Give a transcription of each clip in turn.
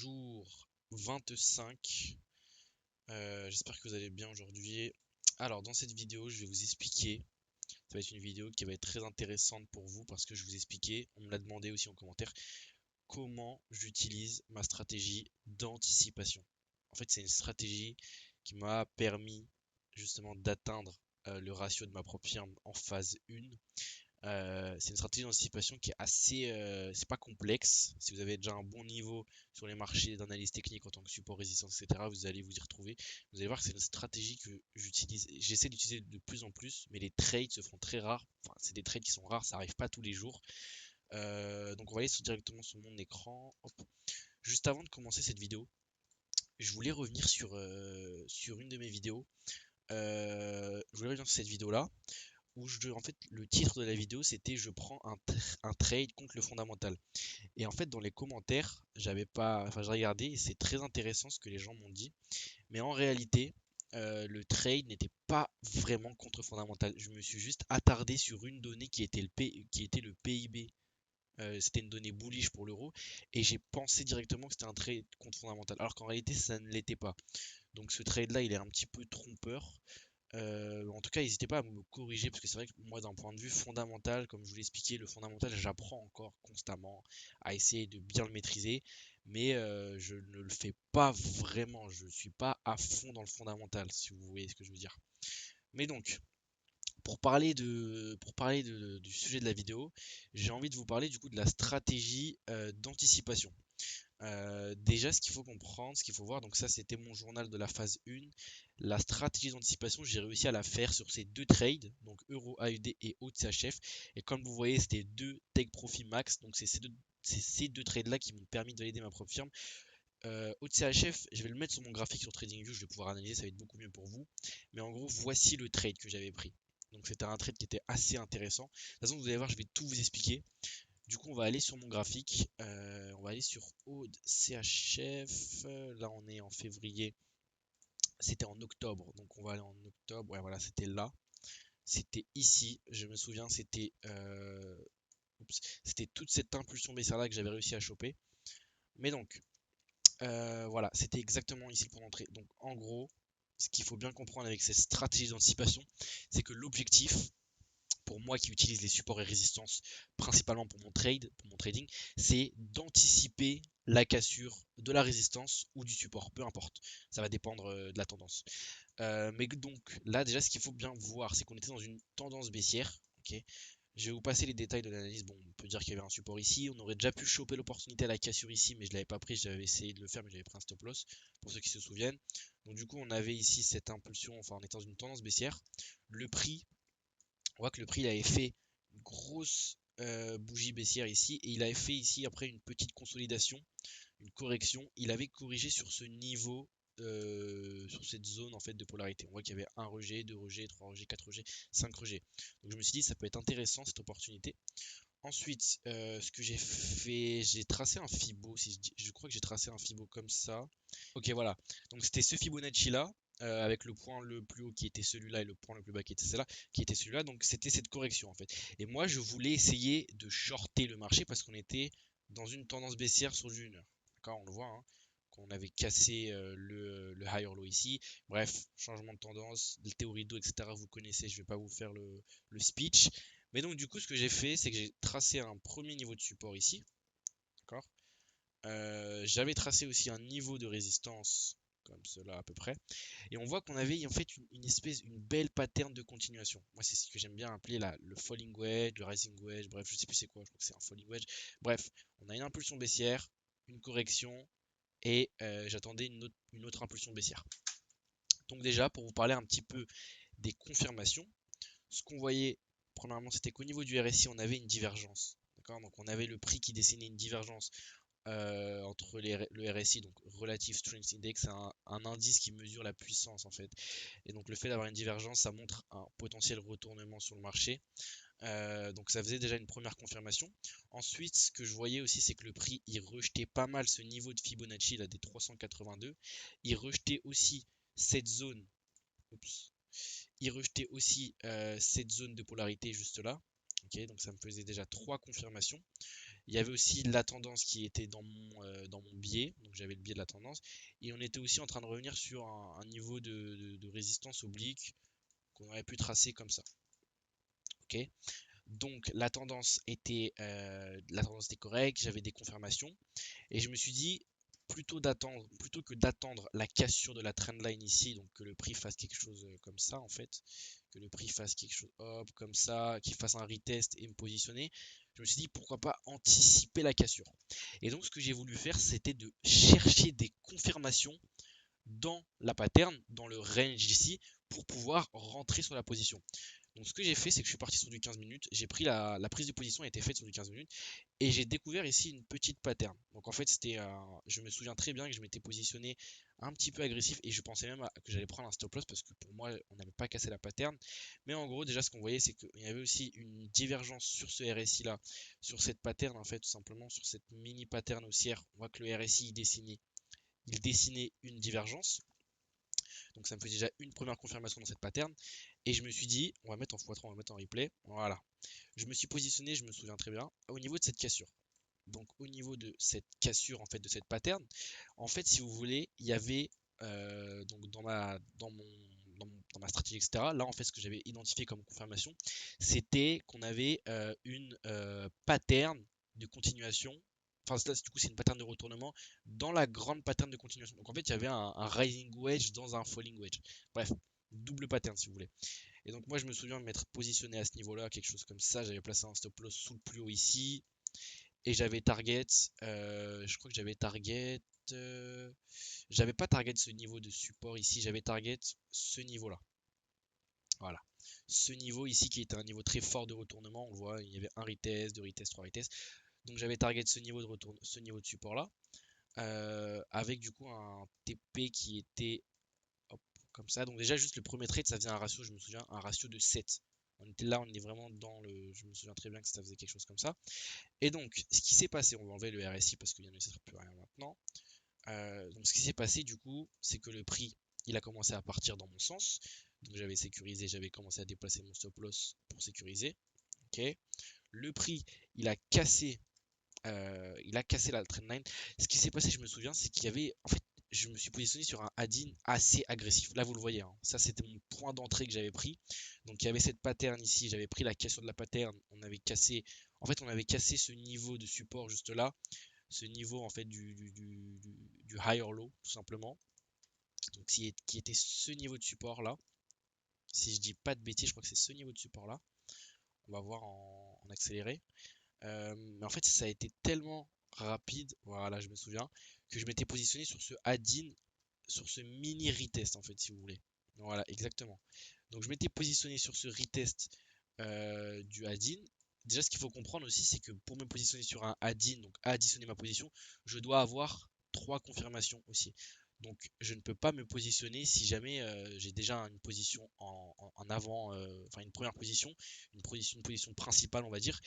jour 25. J'espère que vous allez bien aujourd'hui. Alors, dans cette vidéo, je vais vous expliquer. Ça va être une vidéo qui va être très intéressante pour vous parce que je vais vous expliquer, on me l'a demandé aussi en commentaire, comment j'utilise ma stratégie d'anticipation. En fait, c'est une stratégie qui m'a permis justement d'atteindre le ratio de ma propre firme en phase 1. C'est une stratégie d'anticipation qui est assez, c'est pas complexe. Si vous avez déjà un bon niveau sur les marchés d'analyse technique en tant que support résistance, etc., vous allez vous y retrouver. Vous allez voir que c'est une stratégie que j'utilise, j'essaie d'utiliser de plus en plus, mais les trades se font très rares. Enfin, c'est des trades qui sont rares, ça arrive pas tous les jours. Donc on va aller directement sur mon écran. Hop. Juste avant de commencer cette vidéo, je voulais revenir sur une de mes vidéos. Je voulais revenir sur cette vidéo-là où en fait, le titre de la vidéo c'était je prends un trade contre le fondamental. Et en fait, dans les commentaires, j'avais pas, enfin, j'ai regardé et c'est très intéressant ce que les gens m'ont dit. Mais en réalité, le trade n'était pas vraiment contre fondamental. Je me suis juste attardé sur une donnée qui était le PIB. C'était une donnée bullish pour l'euro et j'ai pensé directement que c'était un trade contre fondamental alors qu'en réalité ça ne l'était pas. Donc ce trade là il est un petit peu trompeur. En tout cas, n'hésitez pas à me corriger parce que c'est vrai que moi, d'un point de vue fondamental, comme je vous l'ai expliqué, le fondamental, j'apprends encore constamment à essayer de bien le maîtriser, mais je ne le fais pas vraiment. Je suis pas à fond dans le fondamental, si vous voyez ce que je veux dire. Mais donc, du sujet de la vidéo, j'ai envie de vous parler du coup de la stratégie d'anticipation. Déjà, ce qu'il faut comprendre, ce qu'il faut voir, donc ça c'était mon journal de la phase 1. La stratégie d'anticipation, j'ai réussi à la faire sur ces deux trades, donc Euro AUD et OTCHF. Et comme vous voyez, c'était deux take profit max, donc c'est ces deux trades là qui m'ont permis de l'aider ma propre firme. OTCHF, je vais le mettre sur mon graphique sur TradingView, je vais pouvoir analyser, ça va être beaucoup mieux pour vous. Mais en gros, voici le trade que j'avais pris. Donc c'était un trade qui était assez intéressant. De toute façon, vous allez voir, je vais tout vous expliquer. Du coup, on va aller sur mon graphique. On va aller sur Aude CHF. Là, on est en février. C'était en octobre. Donc, on va aller en octobre. Ouais, voilà, c'était là. C'était ici. Je me souviens, c'était toute cette impulsion baissière là que j'avais réussi à choper. Mais donc, voilà, c'était exactement ici pour entrer. Donc, en gros, ce qu'il faut bien comprendre avec cette stratégie d'anticipation, c'est que l'objectif, pour moi qui utilise les supports et résistances principalement pour mon trading, c'est d'anticiper la cassure de la résistance ou du support, peu importe. Ça va dépendre de la tendance. Mais donc là déjà ce qu'il faut bien voir, c'est qu'on était dans une tendance baissière. Okay, je vais vous passer les détails de l'analyse. Bon, on peut dire qu'il y avait un support ici. On aurait déjà pu choper l'opportunité à la cassure ici, mais je ne l'avais pas pris. J'avais essayé de le faire, mais j'avais pris un stop loss, pour ceux qui se souviennent. Donc du coup, on avait ici cette impulsion, enfin on était dans une tendance baissière. Le prix, on voit que le prix il avait fait une grosse bougie baissière ici et il avait fait ici après une petite consolidation, une correction. Il avait corrigé sur ce niveau, sur cette zone en fait de polarité. On voit qu'il y avait un rejet, deux rejets, trois rejets, quatre rejets, cinq rejets. Donc je me suis dit ça peut être intéressant cette opportunité. Ensuite, ce que j'ai fait, j'ai tracé un Fibo. Si je crois que j'ai tracé un Fibo comme ça. Ok, voilà. Donc c'était ce Fibonacci là, avec le point le plus haut qui était celui-là et le point le plus bas qui était celui-là, Donc c'était cette correction en fait. Et moi, je voulais essayer de shorter le marché parce qu'on était dans une tendance baissière sur du 1 heure. D'accord, on le voit. Hein, qu'on avait cassé le high or low ici. Bref, changement de tendance, théorie d'eau, etc. Vous connaissez, je ne vais pas vous faire le speech. Mais donc du coup ce que j'ai fait c'est que j'ai tracé un premier niveau de support ici. D'accord. J'avais tracé aussi un niveau de résistance comme cela à peu près. Et on voit qu'on avait en fait une belle pattern de continuation. Moi c'est ce que j'aime bien appeler le falling wedge, le rising wedge, bref je sais plus c'est quoi, je crois que c'est un falling wedge. Bref, on a une impulsion baissière, une correction et j'attendais une autre impulsion baissière. Donc déjà pour vous parler un petit peu des confirmations, ce qu'on voyait premièrement c'était qu'au niveau du RSI on avait une divergence. Donc on avait le prix qui dessinait une divergence entre le RSI, donc Relative Strength Index, c'est un indice qui mesure la puissance en fait. Et donc le fait d'avoir une divergence, ça montre un potentiel retournement sur le marché. Donc ça faisait déjà une première confirmation. Ensuite, ce que je voyais aussi, c'est que le prix, il rejetait pas mal ce niveau de Fibonacci là des 382. Il rejetait aussi cette zone. Oups. Il rejetait aussi cette zone de polarité juste là. Ok, donc ça me faisait déjà trois confirmations. Il y avait aussi la tendance qui était dans mon biais. Donc donc j'avais le biais de la tendance, et on était aussi en train de revenir sur un niveau de résistance oblique qu'on aurait pu tracer comme ça. Ok, donc la tendance était correcte, j'avais des confirmations, et je me suis dit, plutôt que d'attendre la cassure de la trendline ici, donc que le prix fasse quelque chose comme ça en fait, que le prix fasse quelque chose hop comme ça, qu'il fasse un retest et me positionner, je me suis dit pourquoi pas anticiper la cassure. Et donc ce que j'ai voulu faire, c'était de chercher des confirmations dans la pattern, dans le range ici, pour pouvoir rentrer sur la position. Donc ce que j'ai fait, c'est que je suis parti sur du 15 minutes, j'ai pris la prise de position a été faite sur du 15 minutes, et j'ai découvert ici une petite pattern. Donc en fait, je me souviens très bien que je m'étais positionné un petit peu agressif, et je pensais même que j'allais prendre un stop loss, parce que pour moi, on n'avait pas cassé la pattern. Mais en gros, déjà, ce qu'on voyait, c'est qu'il y avait aussi une divergence sur ce RSI là, sur cette pattern, en fait, tout simplement, sur cette mini pattern haussière. On voit que le RSI il dessinait une divergence. Donc ça me fait déjà une première confirmation dans cette pattern. Et je me suis dit, on va mettre en x3, on va mettre en replay. Voilà. Je me suis positionné, je me souviens très bien, au niveau de cette cassure. Donc au niveau de cette cassure, en fait, de cette pattern, en fait, si vous voulez, il y avait donc dans ma stratégie, etc. Là, en fait, ce que j'avais identifié comme confirmation, c'était qu'on avait une pattern de continuation. Enfin, là, du coup, c'est une pattern de retournement dans la grande pattern de continuation. Donc, en fait, il y avait un rising wedge dans un falling wedge. Bref, double pattern, si vous voulez. Et donc, moi, je me souviens de m'être positionné à ce niveau-là, quelque chose comme ça. J'avais placé un stop loss sous le plus haut ici. Et j'avais target, je crois que j'avais target, j'avais pas target ce niveau de support ici, j'avais target ce niveau-là. Voilà. Ce niveau ici qui était un niveau très fort de retournement, on le voit, il y avait un retest, deux retests, trois retests. Donc j'avais target ce niveau de support là, avec du coup un TP qui était hop, comme ça. Donc déjà juste le premier trade, ça faisait un ratio, je me souviens, un ratio de 7. On était là, on est vraiment dans le. Je me souviens très bien que ça faisait quelque chose comme ça. Et donc, ce qui s'est passé, on va enlever le RSI parce qu'il ne sert plus à rien maintenant. Donc, ce qui s'est passé, du coup, c'est que le prix, il a commencé à partir dans mon sens. Donc, j'avais sécurisé, j'avais commencé à déplacer mon stop loss pour sécuriser. Ok. Le prix, il a cassé, la trendline. Ce qui s'est passé, je me souviens, c'est qu'il y avait, en fait, je me suis positionné sur un add-in assez agressif. Là, vous le voyez, hein. Ça, c'était mon point d'entrée que j'avais pris. Donc, il y avait cette pattern ici. J'avais pris la cassure de la pattern. En fait, on avait cassé ce niveau de support juste là. Ce niveau, en fait, du higher low, tout simplement. Donc, qui était ce niveau de support là. Si je dis pas de bêtises, je crois que c'est ce niveau de support là. On va voir en accéléré. Mais en fait, ça a été tellement rapide, voilà, je me souviens, que je m'étais positionné sur ce add-in, sur ce mini retest, en fait, si vous voulez. Voilà, exactement. Donc, je m'étais positionné sur ce retest du add-in. Déjà, ce qu'il faut comprendre aussi, c'est que pour me positionner sur un add-in, donc additionner ma position, je dois avoir 3 confirmations aussi. Donc, je ne peux pas me positionner si jamais j'ai déjà une position en avant, enfin une première position, une position principale, on va dire,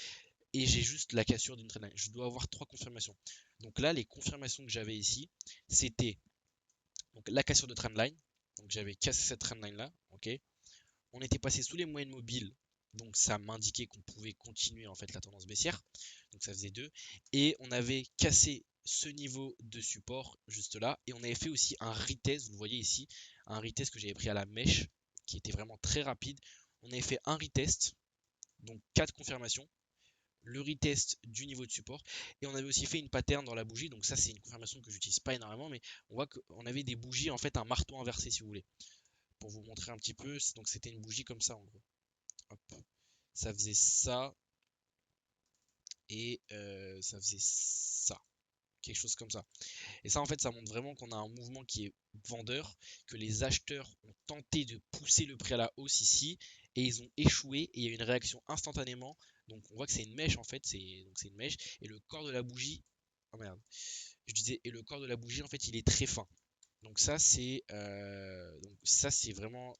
et j'ai juste la cassure d'une trendline. Je dois avoir 3 confirmations. Donc là, les confirmations que j'avais ici, c'était donc la cassure de trendline. Donc j'avais cassé cette trendline là, ok. On était passé sous les moyennes mobiles, donc ça m'indiquait qu'on pouvait continuer en fait la tendance baissière. Donc ça faisait 2. Et on avait cassé ce niveau de support juste là, et on avait fait aussi un retest, vous le voyez ici, un retest que j'avais pris à la mèche, qui était vraiment très rapide. On avait fait un retest, donc 4 confirmations, le retest du niveau de support, et on avait aussi fait une pattern dans la bougie. Donc ça, c'est une confirmation que j'utilise pas énormément, mais on voit qu'on avait des bougies, en fait un marteau inversé si vous voulez, pour vous montrer un petit peu. Donc c'était une bougie comme ça en gros. Hop. Ça faisait ça, et ça faisait ça, quelque chose comme ça. Et ça, en fait, ça montre vraiment qu'on a un mouvement qui est vendeur, que les acheteurs ont tenté de pousser le prix à la hausse ici, et ils ont échoué, et il y a eu une réaction instantanément. Donc on voit que c'est une mèche en fait, c'est une mèche, et le corps de la bougie, oh merde, je disais, et le corps de la bougie en fait il est très fin. Donc ça c'est vraiment,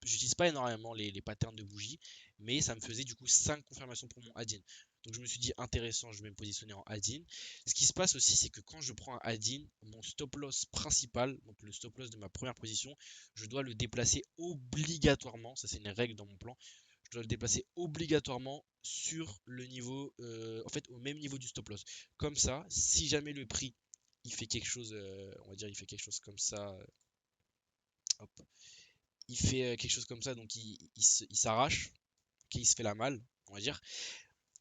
j'utilise pas énormément les patterns de bougie, mais ça me faisait du coup 5 confirmations pour mon add-in. Donc je me suis dit intéressant, je vais me positionner en add-in. Ce qui se passe aussi, c'est que quand je prends un add-in, mon stop loss principal, donc le stop loss de ma première position, je dois le déplacer obligatoirement, ça c'est une règle dans mon plan, je dois le déplacer obligatoirement sur le niveau, en fait au même niveau du stop loss. Comme ça, si jamais le prix il fait quelque chose, on va dire, il fait quelque chose comme ça. Hop. Il fait quelque chose comme ça, donc il s'arrache, ok, il se fait la malle, on va dire.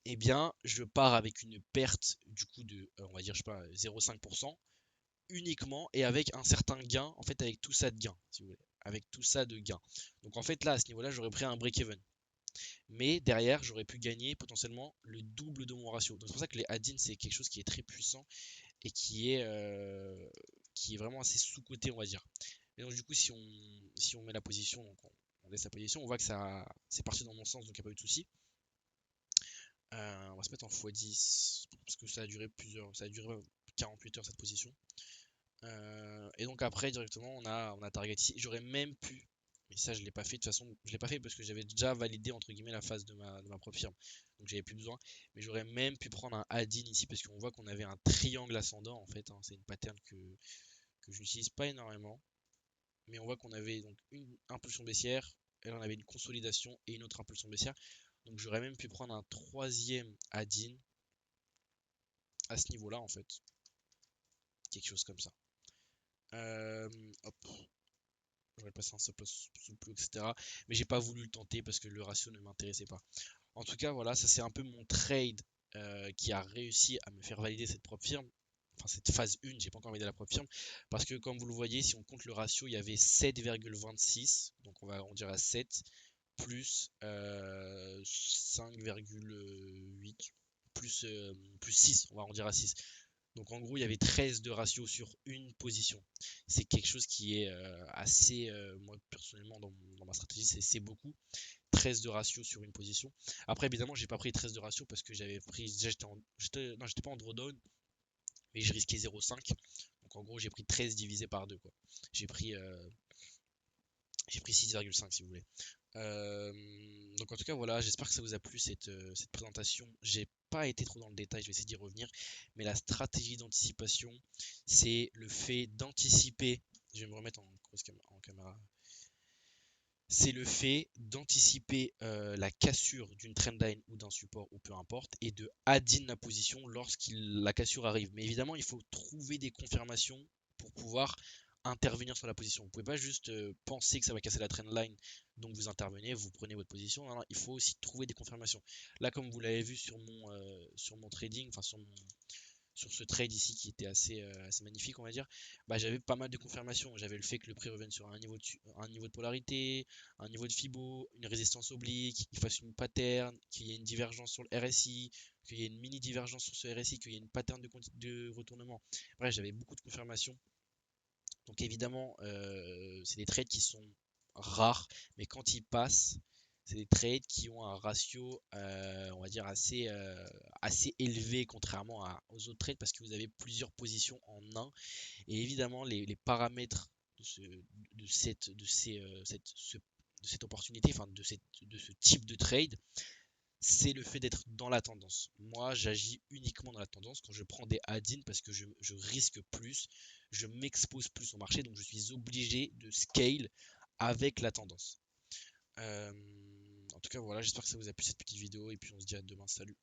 Eh bien, je pars avec une perte du coup de, on va dire, je sais pas, 0,5% uniquement et avec un certain gain, en fait, avec tout ça de gain, si vous voulez, avec tout ça de gain. Donc en fait, là, à ce niveau-là, j'aurais pris un break-even. Mais derrière, j'aurais pu gagner potentiellement le double de mon ratio. Donc c'est pour ça que les add-ins, c'est quelque chose qui est très puissant et qui est vraiment assez sous-coté, on va dire. Et donc du coup, si on met la position, donc on laisse la position, on voit que ça c'est parti dans mon sens, donc il n'y a pas eu de souci. On va se mettre en x10 parce que ça a duré 48 heures cette position. Et donc après directement on a target ici. J'aurais même pu, mais ça je l'ai pas fait de toute façon, je l'ai pas fait parce que j'avais déjà validé entre guillemets la phase de ma propre firme, donc j'avais plus besoin. Mais j'aurais même pu prendre un add-in ici parce qu'on voit qu'on avait un triangle ascendant en fait, hein. C'est une pattern que je n'utilise pas énormément, mais on voit qu'on avait donc une impulsion baissière, et là on avait une consolidation et une autre impulsion baissière. Donc j'aurais même pu prendre un troisième add-in à ce niveau-là en fait, quelque chose comme ça. Hop, j'aurais passé un stop loss souple, etc. Mais j'ai pas voulu le tenter parce que le ratio ne m'intéressait pas. En tout cas, voilà, ça c'est un peu mon trade qui a réussi à me faire valider cette propre firme. Enfin, cette phase 1, j'ai pas encore validé la propre firme. Parce que comme vous le voyez, si on compte le ratio, il y avait 7,26. Donc on va arrondir à 7 plus 5,8 plus 6. On va arrondir à 6. Donc en gros, il y avait 13 de ratio sur une position. C'est quelque chose qui est assez, moi personnellement dans ma stratégie, c'est beaucoup. 13 de ratio sur une position. Après, évidemment, j'ai pas pris 13 de ratio parce que j'avais pris, déjà j'étais pas en drawdown, mais je risquais 0,5. Donc en gros, j'ai pris 13 divisé par 2 quoi. J'ai pris, euh, j'ai pris 6,5 si vous voulez. Donc en tout cas voilà, j'espère que ça vous a plu cette présentation. J'ai pas été trop dans le détail, je vais essayer d'y revenir. Mais la stratégie d'anticipation, c'est le fait d'anticiper. Je vais me remettre en caméra. C'est le fait d'anticiper la cassure d'une trendline ou d'un support ou peu importe et de add-in la position la cassure arrive. Mais évidemment, il faut trouver des confirmations pour pouvoir intervenir sur la position. Vous pouvez pas juste penser que ça va casser la trendline, donc vous intervenez, vous prenez votre position. Non, non, il faut aussi trouver des confirmations. Là, comme vous l'avez vu sur mon trading, enfin sur ce trade ici qui était assez magnifique, on va dire, bah, j'avais pas mal de confirmations. J'avais le fait que le prix revienne sur un niveau de polarité, un niveau de Fibo, une résistance oblique, qu'il fasse une pattern, qu'il y ait une divergence sur le RSI, qu'il y ait une mini divergence sur ce RSI, qu'il y ait une pattern de retournement. Bref, j'avais beaucoup de confirmations. Donc évidemment, c'est des trades qui sont rares, mais quand ils passent, c'est des trades qui ont un ratio, on va dire, assez élevé contrairement aux autres trades parce que vous avez plusieurs positions en un. Et évidemment, les paramètres de, ce, de, cette, de, ces, de cette opportunité, enfin de ce type de trade, c'est le fait d'être dans la tendance. Moi, j'agis uniquement dans la tendance quand je prends des add-ins parce que je risque plus, je m'expose plus au marché, donc je suis obligé de scale avec la tendance. En tout cas, voilà, j'espère que ça vous a plu cette petite vidéo et puis on se dit à demain. Salut!